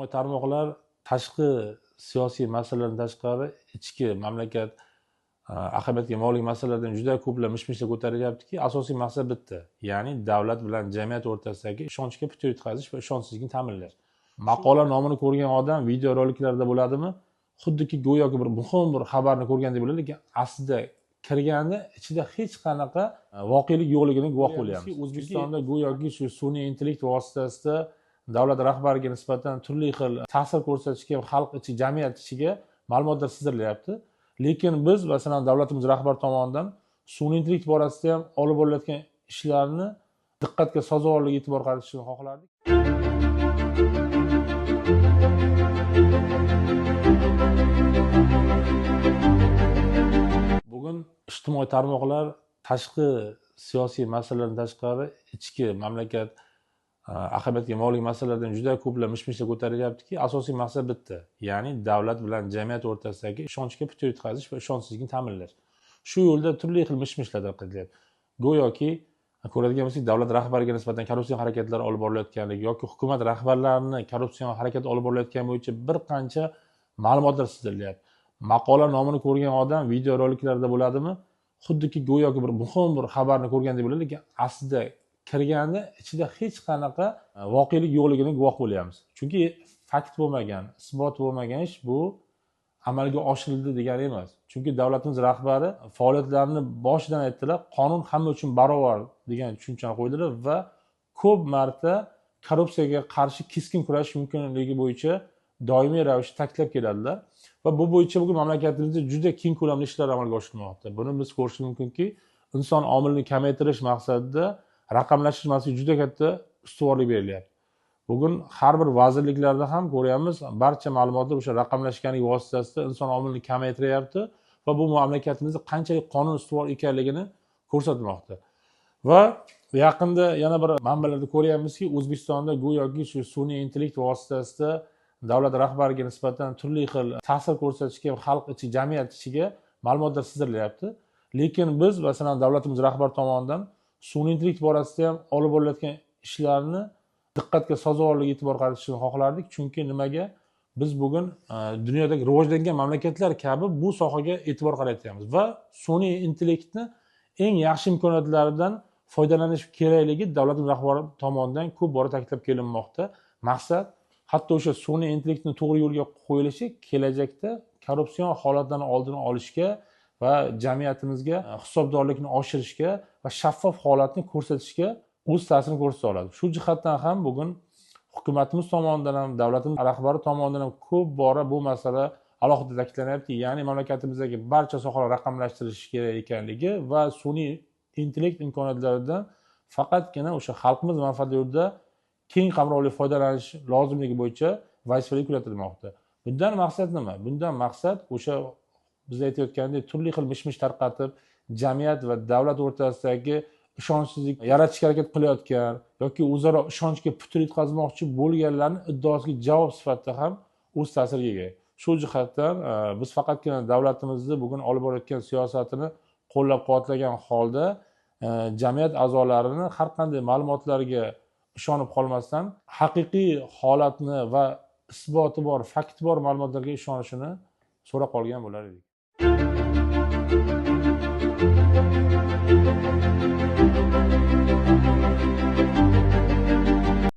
ijtimoiy tarmoqlar tashqi siyosiy masalalardan tashqari ichki mamlakat ahamiyatga molik masalalardan juda ko'plab mish-mishlar ko'tarilyaptiki, asosiy maqsad bitta, ya'ni davlat bilan jamiyat o'rtasidagi ishonchga putur yetkazish va ishonchsizlikni ta'minlash. Maqola nomini ko'rgan odam videoroliklarda bo'ladimi, xuddiki go'yoki bir muhim bir xabarni ko'rgandek bo'ladi, lekin aslida kirganda ichida hech qanaqa voqelik yo'qligini guvoh bo'lyapmiz. O'zbekistonda go'yoki shu sun'iy intellekt vositasida davlat rahbariga nisbatan turli xil ta'sir ko'rsatishga, xalq ichi, jamiyat ichiga ma'lumotlar sizdirilyapti. Lekin biz masalan davlatimiz rahbari tomonidan sun'iy intellekt borasida ham olib borilayotgan ishlarni diqqatga sazovor e'tibor qaratishni xohlardik. Bugun ijtimoiy tarmoqlar tashqi siyosiy masalalardan tashqari ichki mamlakat ahamiyatga molik masalalardan juda ko'plab mish-mishlar ko'tarilyaptiki, asosiy maqsad bitta, ya'ni davlat bilan jamiyat o'rtasidagi ishonchga putur yetkazish va ishonchsizlikni ta'minlash. Shu yo'lda turli xil mish-mishlar tarqatilyapti. Go'yoki ko'radigan bo'lsak, davlat rahbariga nisbatan korrupsion harakatlar olib borilayotganligi yoki hukumat rahbarlarini korrupsion harakat olib borilayotgani bo'yicha bir qancha ma'lumotlar sizdirilyapti. Maqola nomini ko'rgan odam videoroliklarda bo'ladimi, xuddiki go'yoki bir muhim bir xabarni ko'rgandek bo'ladi, lekin aslida kirganda ichida hech qanaqa voqelik yo'qligini guvoh bo'lyapmiz. Chunki fakt bo'lmagan, isbot bo'lmagan ish bu amalga oshirildi degani emas. Chunki davlatimiz rahbari faoliyatlarini boshidan aytdilar, qonun hamma uchun barobar degan tushunchani qo'ydilar va ko'p marta korrupsiyaga qarshi keskin kurashish mumkinligi bo'yicha doimiy ravishda ta'kidlab keladilar. Va bu bo'yicha bugun mamlakatimizda juda keng ko'lamli ishlar amalga oshirilmoqda. Buni biz ko'rishimiz mumkinki, inson omilini kamaytirish maqsadida raqamlashtirish masalasiga juda katta ustuvorlik berilyapti. Bugun har bir vazirliklarda ham ko'ryapmiz, barcha ma'lumotlar o'sha raqamlashganlik vositasida inson omilini kamaytiryapti va bu mamlakatimizda qanchalik qonun ustuvor ekanligini ko'rsatmoqda. Va yaqinda yana bir manbalarda ko'ryapmizki, O'zbekistonda go'yoki shu sun'iy intellekt vositasida davlat rahbariga nisbatan turli xil ta'sir ko'rsatishga, xalq ichi, jamiyat ichiga ma'lumotlar sizdirilyapti. Lekin biz masalan davlatimiz rahbari tomonidan sun'iy intellekt borasida ham olib borilayotgan ishlarni diqqatga sazovor e'tibor qaratishni xohlardik. Chunki nimaga? Biz bugun dunyodagi rivojlangan mamlakatlar kabi bu sohaga e'tibor qaratyapmiz va sun'iy intellektni eng yaxshi imkoniyatlaridan foydalanish kerakligi davlatimiz rahbari tomonidan ko'p bora ta'kidlab kelinmoqda. Maqsad hatto o'sha sun'iy intellektni to'g'ri yo'lga qo'yilishi kelajakda korrupsion holatlarni oldini olishga va jamiyatimizga hisobdorlikni oshirishga va shaffof holatni ko'rsatishga o'z ta'sirini ko'rsata oladi. Shu jihatdan ham bugun hukumatimiz tomonidan ham, davlatimiz rahbari tomonidan ham ko'p bora bu masala alohida ta'kidlanyapti. Ya'ni mamlakatimizdagi barcha sohalar raqamlashtirish kerak ekanligi va sun'iy intellekt imkoniyatlaridan faqatgina o'sha xalqimiz manfaati yo'lida keng qamrovli foydalanish lozimligi bo'yicha vazifalar yuklatilmoqda. Bundan maqsad nima? Bundan maqsad o'sha biz aytayotgandek turli xil mish-mish tarqatib, jamiyat va davlat o'rtasidagi ishonchsizlik yaratishga harakat qilayotgan yoki o'zaro ishonchga putur yetkazmoqchi bo'lganlarning iddosiga javob sifatida ham o'z ta'siriga ega. Shu jihatdan biz faqatgina davlatimizni bugun olib borayotgan siyosatini qo'llab-quvvatlagan holda jamiyat a'zolarini har qanday ma'lumotlarga ishonib qolmasdan haqiqiy holatni va isboti bor, fakti bor ma'lumotlarga ishonishini so'rab qolgan bo'lar edik.